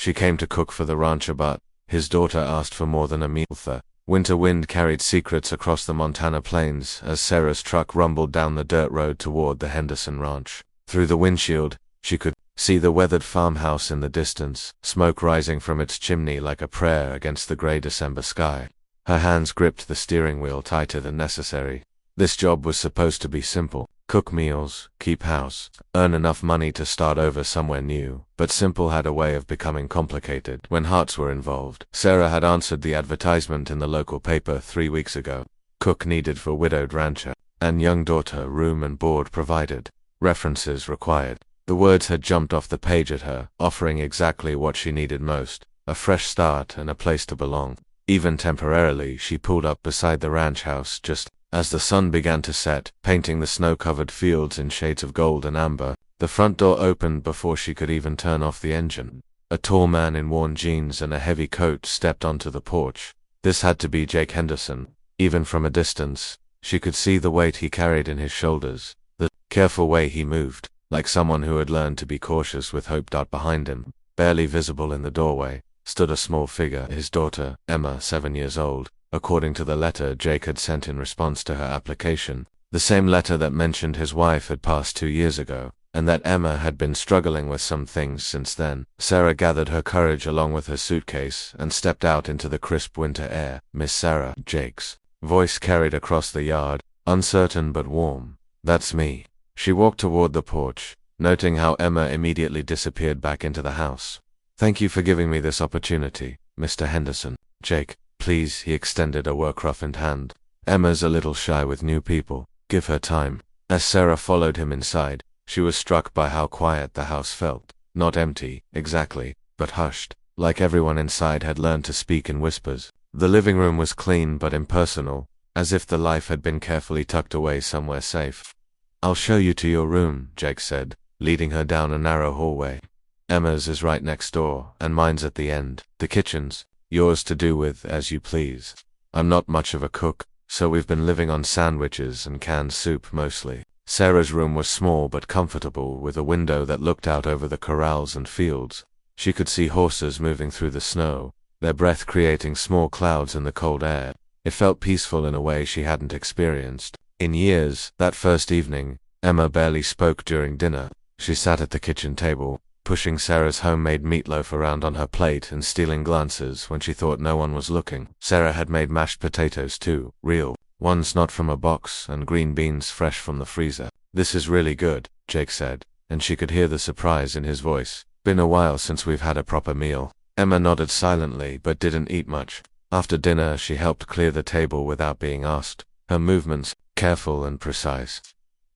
She came to cook for the rancher, but his daughter asked for more than a meal. The winter wind carried secrets across the Montana plains as Sarah's truck rumbled down the dirt road toward the Henderson ranch. Through the windshield, she could see the weathered farmhouse in the distance, smoke rising from its chimney like a prayer against the gray December sky. Her hands gripped the steering wheel tighter than necessary. This job was supposed to be simple. Cook meals, keep house, earn enough money to start over somewhere new. But simple had a way of becoming complicated when hearts were involved. Sarah had answered the advertisement in the local paper 3 weeks ago. Cook needed for widowed rancher. And young daughter, room and board provided. References required. The words had jumped off the page at her, offering exactly what she needed most. A fresh start and a place to belong. Even temporarily, she pulled up beside the ranch house just as the sun began to set, painting the snow-covered fields in shades of gold and amber. The front door opened before she could even turn off the engine. A tall man in worn jeans and a heavy coat stepped onto the porch. This had to be Jake Henderson. Even from a distance, she could see the weight he carried in his shoulders, the careful way he moved, like someone who had learned to be cautious with hope. Behind him, barely visible in the doorway, stood a small figure, his daughter, Emma, 7 years old. According to the letter Jake had sent in response to her application, the same letter that mentioned his wife had passed 2 years ago, and that Emma had been struggling with some things since then. Sarah gathered her courage along with her suitcase and stepped out into the crisp winter air. "Miss Sarah," Jake's voice carried across the yard, uncertain but warm. "That's me." She walked toward the porch, noting how Emma immediately disappeared back into the house. "Thank you for giving me this opportunity, Mr. Henderson." "Jake, please," he extended a work-roughened hand. "Emma's a little shy with new people. Give her time." As Sarah followed him inside, she was struck by how quiet the house felt. Not empty, exactly, but hushed, like everyone inside had learned to speak in whispers. The living room was clean but impersonal, as if the life had been carefully tucked away somewhere safe. "I'll show you to your room," Jake said, leading her down a narrow hallway. "Emma's is right next door, and mine's at the end. The kitchen's yours to do with as you please. I'm not much of a cook, so we've been living on sandwiches and canned soup mostly." Sarah's room was small but comfortable, with a window that looked out over the corrals and fields. She could see horses moving through the snow, their breath creating small clouds in the cold air. It felt peaceful in a way she hadn't experienced in years. That first evening, Emma barely spoke during dinner. She sat at the kitchen table, pushing Sarah's homemade meatloaf around on her plate and stealing glances when she thought no one was looking. Sarah had made mashed potatoes too, real ones not from a box, and green beans fresh from the freezer. "This is really good," Jake said, and she could hear the surprise in his voice. "Been a while since we've had a proper meal." Emma nodded silently but didn't eat much. After dinner, she helped clear the table without being asked, her movements careful and precise.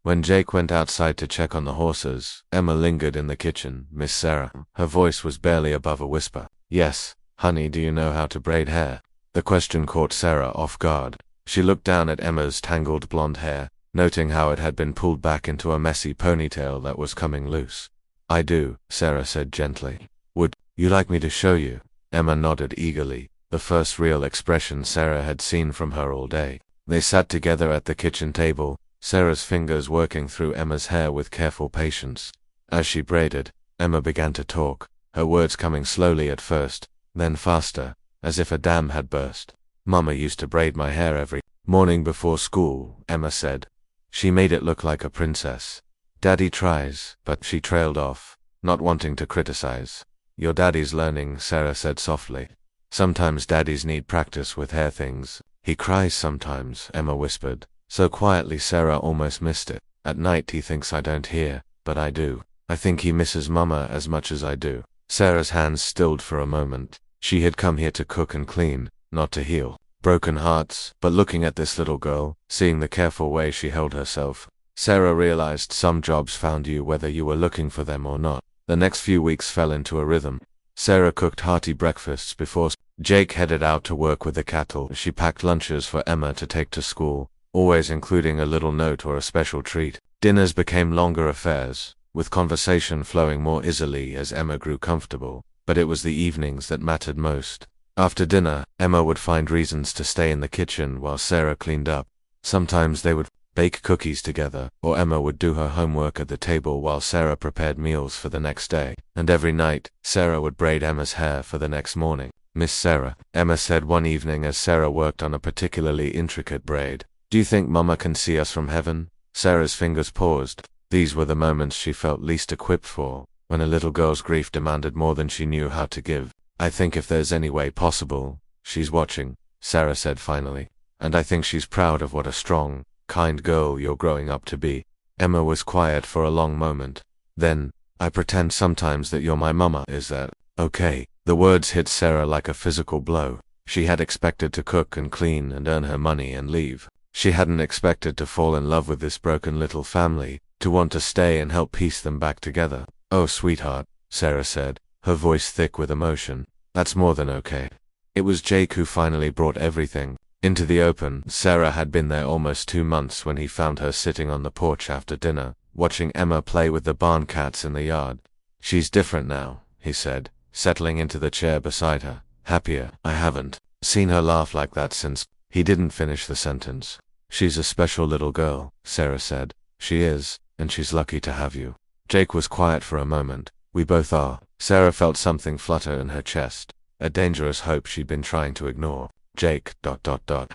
When Jake went outside to check on the horses, Emma lingered in the kitchen. "Miss Sarah." Her voice was barely above a whisper. "Yes, honey, do you know how to braid hair?" The question caught Sarah off guard. She looked down at Emma's tangled blonde hair, noting how it had been pulled back into a messy ponytail that was coming loose. "I do," Sarah said gently. "Would you like me to show you?" Emma nodded eagerly, the first real expression Sarah had seen from her all day. They sat together at the kitchen table, Sarah's fingers working through Emma's hair with careful patience. As she braided, Emma began to talk, her words coming slowly at first, then faster, as if a dam had burst. "Mama used to braid my hair every morning before school," Emma said. "She made it look like a princess. Daddy tries," but she trailed off, not wanting to criticize. "Your daddy's learning," Sarah said softly. "Sometimes daddies need practice with hair things. He cries sometimes," Emma whispered, so quietly Sarah almost missed it. "At night he thinks I don't hear, but I do. I think he misses Mama as much as I do." Sarah's hands stilled for a moment. She had come here to cook and clean, not to heal broken hearts. But looking at this little girl, seeing the careful way she held herself, Sarah realized some jobs found you whether you were looking for them or not. The next few weeks fell into a rhythm. Sarah cooked hearty breakfasts before Jake headed out to work with the cattle. She packed lunches for Emma to take to school, always including a little note or a special treat. Dinners became longer affairs, with conversation flowing more easily as Emma grew comfortable, but it was the evenings that mattered most. After dinner, Emma would find reasons to stay in the kitchen while Sarah cleaned up. Sometimes they would bake cookies together, or Emma would do her homework at the table while Sarah prepared meals for the next day. And every night, Sarah would braid Emma's hair for the next morning. "Miss Sarah," Emma said one evening as Sarah worked on a particularly intricate braid, "do you think Mama can see us from heaven?" Sarah's fingers paused. These were the moments she felt least equipped for, when a little girl's grief demanded more than she knew how to give. "I think if there's any way possible, she's watching," Sarah said finally. "And I think she's proud of what a strong, kind girl you're growing up to be." Emma was quiet for a long moment. Then, "I pretend sometimes that you're my mama, is that okay?" The words hit Sarah like a physical blow. She had expected to cook and clean and earn her money and leave. She hadn't expected to fall in love with this broken little family, to want to stay and help piece them back together. "Oh, sweetheart," Sarah said, her voice thick with emotion. "That's more than okay." It was Jake who finally brought everything into the open. Sarah had been there almost 2 months when he found her sitting on the porch after dinner, watching Emma play with the barn cats in the yard. "She's different now," he said, settling into the chair beside her. "Happier. I haven't seen her laugh like that since—" He didn't finish the sentence. "She's a special little girl," Sarah said. "She is, and she's lucky to have you." Jake was quiet for a moment. "We both are." Sarah felt something flutter in her chest, a dangerous hope she'd been trying to ignore. "Jake, ...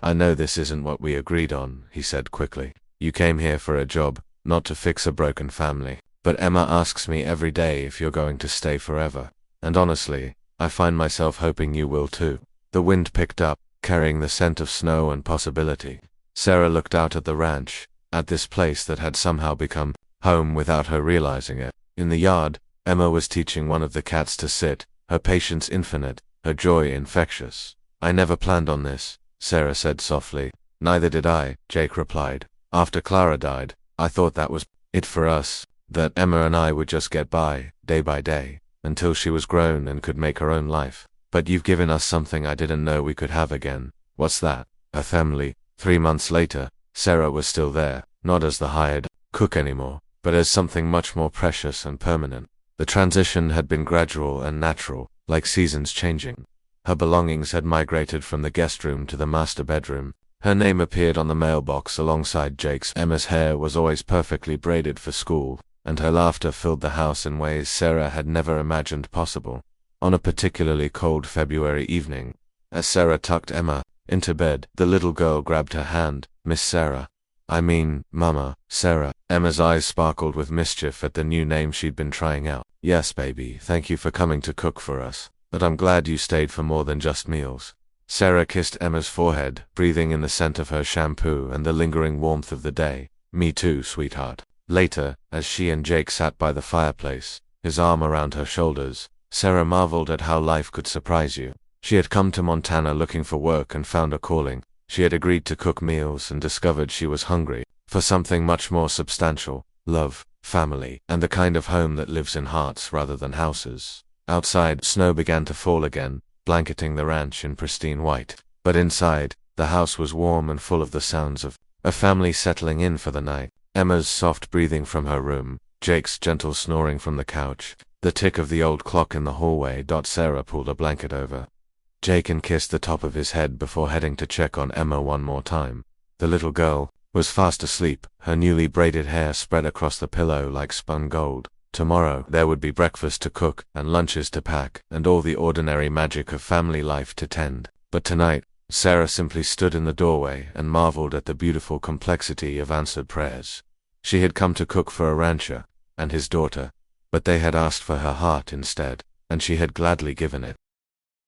I know this isn't what we agreed on," he said quickly. "You came here for a job, not to fix a broken family. But Emma asks me every day if you're going to stay forever. And honestly, I find myself hoping you will too." The wind picked up, carrying the scent of snow and possibility. Sarah looked out at the ranch, at this place that had somehow become home without her realizing it. In the yard, Emma was teaching one of the cats to sit, her patience infinite, her joy infectious. "I never planned on this," Sarah said softly. "Neither did I," Jake replied. "After Clara died, I thought that was it for us, that Emma and I would just get by, day by day, until she was grown and could make her own life. But you've given us something I didn't know we could have again." "What's that?" "A family." 3 months later, Sarah was still there, not as the hired cook anymore, but as something much more precious and permanent. The transition had been gradual and natural, like seasons changing. Her belongings had migrated from the guest room to the master bedroom. Her name appeared on the mailbox alongside Jake's. Emma's hair was always perfectly braided for school, and her laughter filled the house in ways Sarah had never imagined possible. On a particularly cold February evening, as Sarah tucked Emma into bed, the little girl grabbed her hand. "Miss Sarah." "I mean, Mama, Sarah." Emma's eyes sparkled with mischief at the new name she'd been trying out. "Yes, baby, thank you for coming to cook for us. But I'm glad you stayed for more than just meals." Sarah kissed Emma's forehead, breathing in the scent of her shampoo and the lingering warmth of the day. "Me too, sweetheart." Later, as she and Jake sat by the fireplace, his arm around her shoulders, Sarah marveled at how life could surprise you. She had come to Montana looking for work and found a calling. She had agreed to cook meals and discovered she was hungry for something much more substantial: love, family, and the kind of home that lives in hearts rather than houses. Outside, snow began to fall again, blanketing the ranch in pristine white. But inside, the house was warm and full of the sounds of a family settling in for the night. Emma's soft breathing from her room, Jake's gentle snoring from the couch, the tick of the old clock in the hallway. Sarah pulled a blanket over Jake and kissed the top of his head before heading to check on Emma one more time. The little girl was fast asleep, her newly braided hair spread across the pillow like spun gold. Tomorrow, there would be breakfast to cook, and lunches to pack, and all the ordinary magic of family life to tend. But tonight, Sarah simply stood in the doorway and marveled at the beautiful complexity of answered prayers. She had come to cook for a rancher and his daughter, but they had asked for her heart instead, and she had gladly given it.